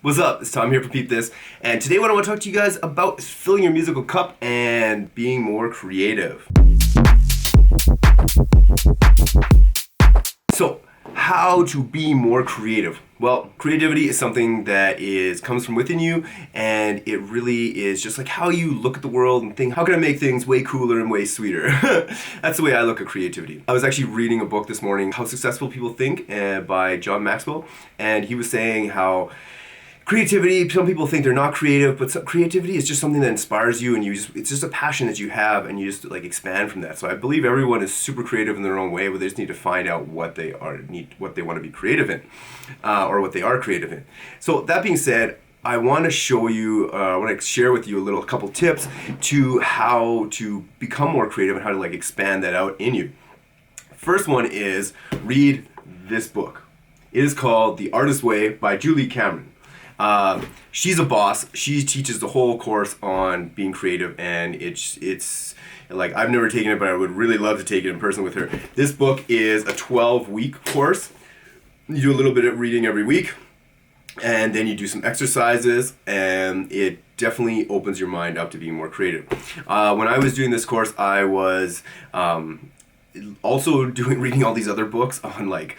What's up? It's Tom here for Peep This, and today what I want to talk to you guys about is filling your musical cup and being more creative. So, how to be more creative? Well, creativity is something that comes from within you, and it really is just like how you look at the world and think, how can I make things way cooler and way sweeter? That's the way I look at creativity. I was actually reading a book this morning, How Successful People Think, by John Maxwell, and he was saying how creativity, some people think they're not creative, but creativity is just something that inspires you, and it's just a passion that you have, and you just like expand from that. So I believe everyone is super creative in their own way, but they just need to find out what they want to be creative in, or what they are creative in. So that being said, I want to show you, I want to share with you a couple tips to how to become more creative and how to like expand that out in you. First one is read this book. It is called The Artist's Way by Julie Cameron. She's a boss. She teaches the whole course on being creative, and it's like, I've never taken it, but I would really love to take it in person with her. This book is a 12-week course. You do a little bit of reading every week, and then you do some exercises, and it definitely opens your mind up to being more creative. When I was doing this course, I was also reading all these other books on like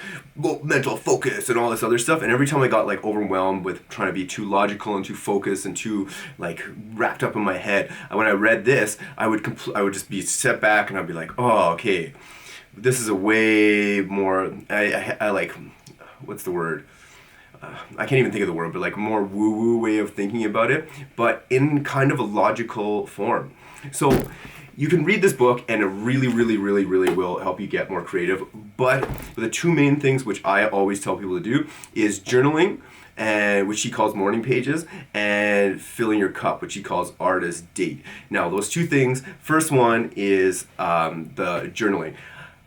mental focus and all this other stuff, and every time I got like overwhelmed with trying to be too logical and too focused and too like wrapped up in my head, when I read this, I would just be set back and I'd be like, oh, okay, this is a way more I like, what's the word? I can't even think of the word, but like more woo-woo way of thinking about it, but in kind of a logical form. So you can read this book, and it really will help you get more creative. But the two main things which I always tell people to do is journaling, and which she calls morning pages, and filling your cup, which she calls artist date. Now, those two things, first one is the journaling.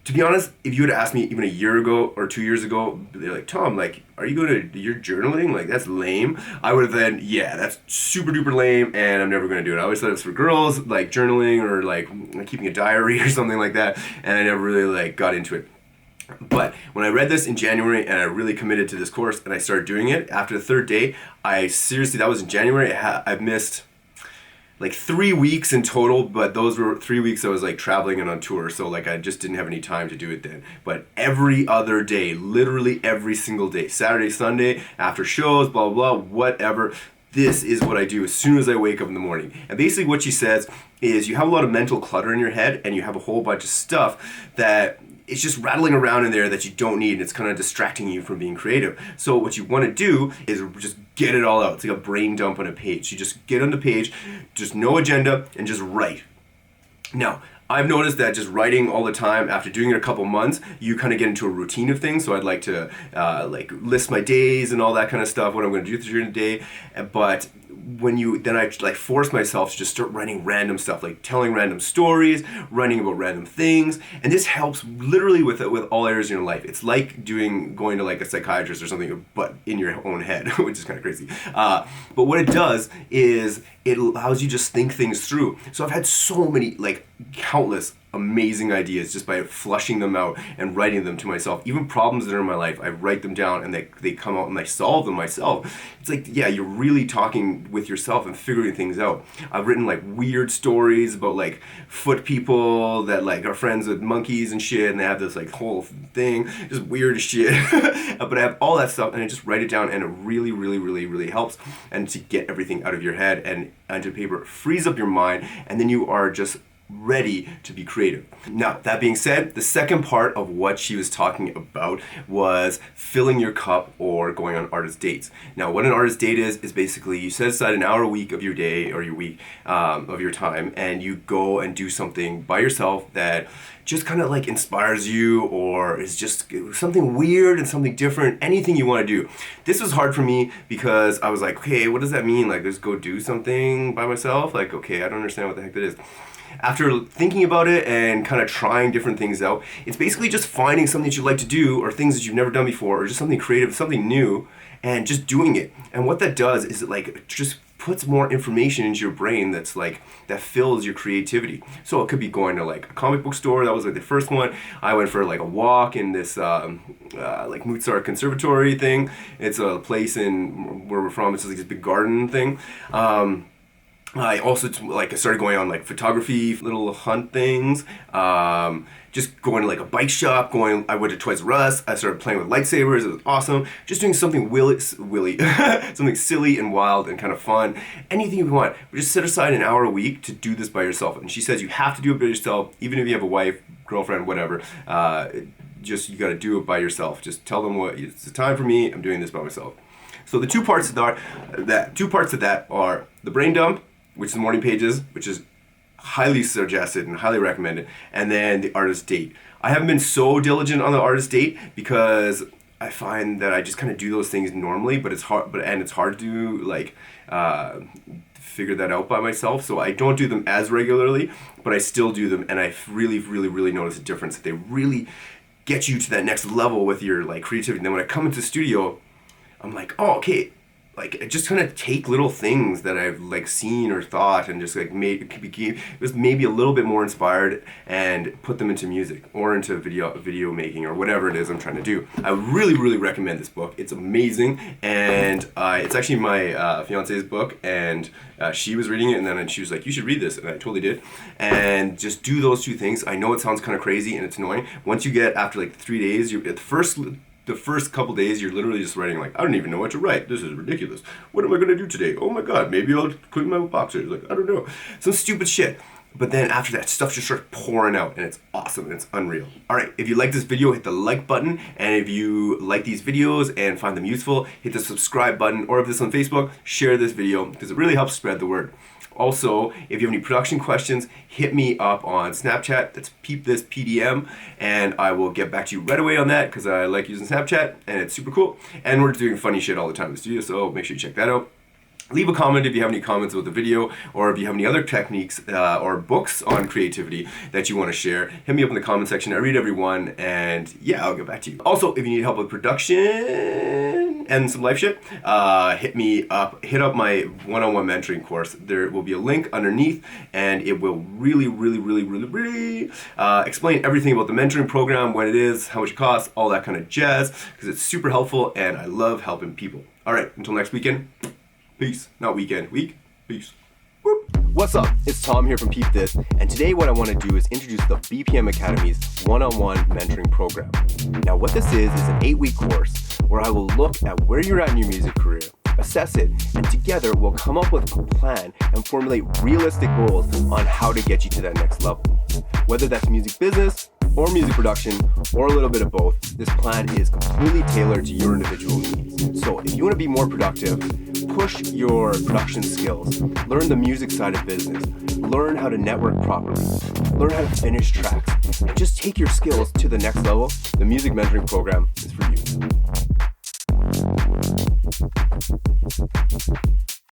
To be honest, if you would have asked me even a year ago or 2 years ago, they're like, Tom, like, are you going to, you're journaling? Like, that's lame. I would have then, yeah, that's super duper lame, and I'm never going to do it. I always thought it was for girls, like journaling or like keeping a diary or something like that, and I never really like got into it. But when I read this in January and I really committed to this course and I started doing it, after the third day, that was in January, I missed like 3 weeks in total, but those were 3 weeks I was like traveling and on tour, so like I just didn't have any time to do it then. But every other day, literally every single day, Saturday, Sunday, after shows, blah, blah, blah, whatever, this is what I do as soon as I wake up in the morning. And basically what she says is you have a lot of mental clutter in your head, and you have a whole bunch of stuff that it's just rattling around in there that you don't need, and it's kind of distracting you from being creative. So what you want to do is just get it all out. It's like a brain dump on a page. You just get on the page, just no agenda, and just write. Now, I've noticed that just writing all the time, after doing it a couple months, you kind of get into a routine of things. So I'd like to like list my days and all that kind of stuff, what I'm going to do during the day. But then I like force myself to just start writing random stuff, like telling random stories, writing about random things, and this helps literally with all areas in your life. It's like going to like a psychiatrist or something, but in your own head, which is kind of crazy. But what it does is it allows you just think things through. So I've had so many, like countless amazing ideas just by flushing them out and writing them to myself. Even problems that are in my life, I write them down and they come out and I solve them myself. It's like, yeah, you're really talking with yourself and figuring things out. I've written like weird stories about like foot people that like are friends with monkeys and shit, and they have this like whole thing, just weird as shit. But I have all that stuff, and I just write it down, and it really helps, and to get everything out of your head and onto paper, it frees up your mind, and then you are just ready to be creative. Now, that being said, the second part of what she was talking about was filling your cup or going on artist dates. Now, what an artist date is basically you set aside an hour a week of your day or your week of your time, and you go and do something by yourself that just kind of like inspires you, or is just something weird and something different, anything you want to do. This was hard for me because I was like, okay, what does that mean? Like, just go do something by myself? Like, okay, I don't understand what the heck that is. After thinking about it and kind of trying different things out, it's basically just finding something that you like to do, or things that you've never done before, or just something creative, something new, and just doing it. And what that does is it like just puts more information into your brain that's like, that fills your creativity. So it could be going to like a comic book store. That was like the first one. I went for like a walk in this like Mozart Conservatory thing. It's a place in where we're from. It's like this big garden thing. I also I started going on like photography, little hunt things. Just going to like a bike shop. I went to Toys R Us. I started playing with lightsabers. It was awesome. Just doing something something silly and wild and kind of fun. Anything you want. But just set aside an hour a week to do this by yourself. And she says you have to do it by yourself, even if you have a wife, girlfriend, whatever. You got to do it by yourself. Just tell them it's time for me. I'm doing this by myself. So the two parts of that are the brain dump, which is the morning pages, which is highly suggested and highly recommended, and then the artist date. I haven't been so diligent on the artist date because I find that I just kind of do those things normally, but it's hard to like figure that out by myself. So I don't do them as regularly, but I still do them, and I really notice a difference. They really get you to that next level with your like creativity. And then when I come into the studio, I'm like, oh, okay. Like, I just kind of take little things that I've like seen or thought and just like was maybe a little bit more inspired and put them into music or into video making or whatever it is I'm trying to do. I really recommend this book. It's amazing, and it's actually my fiance's book, and she was reading it, and then she was like, you should read this, and I totally did. And just do those two things. I know it sounds kind of crazy and it's annoying. Once you get, after like 3 days, the first couple days, you're literally just writing like, I don't even know what to write. This is ridiculous. What am I going to do today? Oh my God, maybe I'll clean my boxers. Like, I don't know. Some stupid shit. But then after that, stuff just starts pouring out, and it's awesome and it's unreal. All right, if you like this video, hit the like button. And if you like these videos and find them useful, hit the subscribe button. Or if this is on Facebook, share this video because it really helps spread the word. Also, if you have any production questions, hit me up on Snapchat. That's Peep This PDM, and I will get back to you right away on that because I like using Snapchat and it's super cool. And we're doing funny shit all the time in the studio, so make sure you check that out. Leave a comment if you have any comments about the video, or if you have any other techniques or books on creativity that you want to share. Hit me up in the comment section. I read every one, and yeah, I'll get back to you. Also, if you need help with production and some life shit, hit me up. Hit up my one-on-one mentoring course. There will be a link underneath, and it will really explain everything about the mentoring program, what it is, how much it costs, all that kind of jazz, because it's super helpful, and I love helping people. All right, until next weekend. Peace. Not weekend. Week. Peace. Whoop. What's up? It's Tom here from Peep This, and today what I want to do is introduce the BPM Academy's one-on-one mentoring program. Now what this is an 8-week course where I will look at where you're at in your music career, assess it, and together we'll come up with a plan and formulate realistic goals on how to get you to that next level. Whether that's music business, or music production, or a little bit of both, this plan is completely tailored to your individual needs. So if you want to be more productive, push your production skills, learn the music side of business, learn how to network properly, learn how to finish tracks, and just take your skills to the next level, the music mentoring program is for you.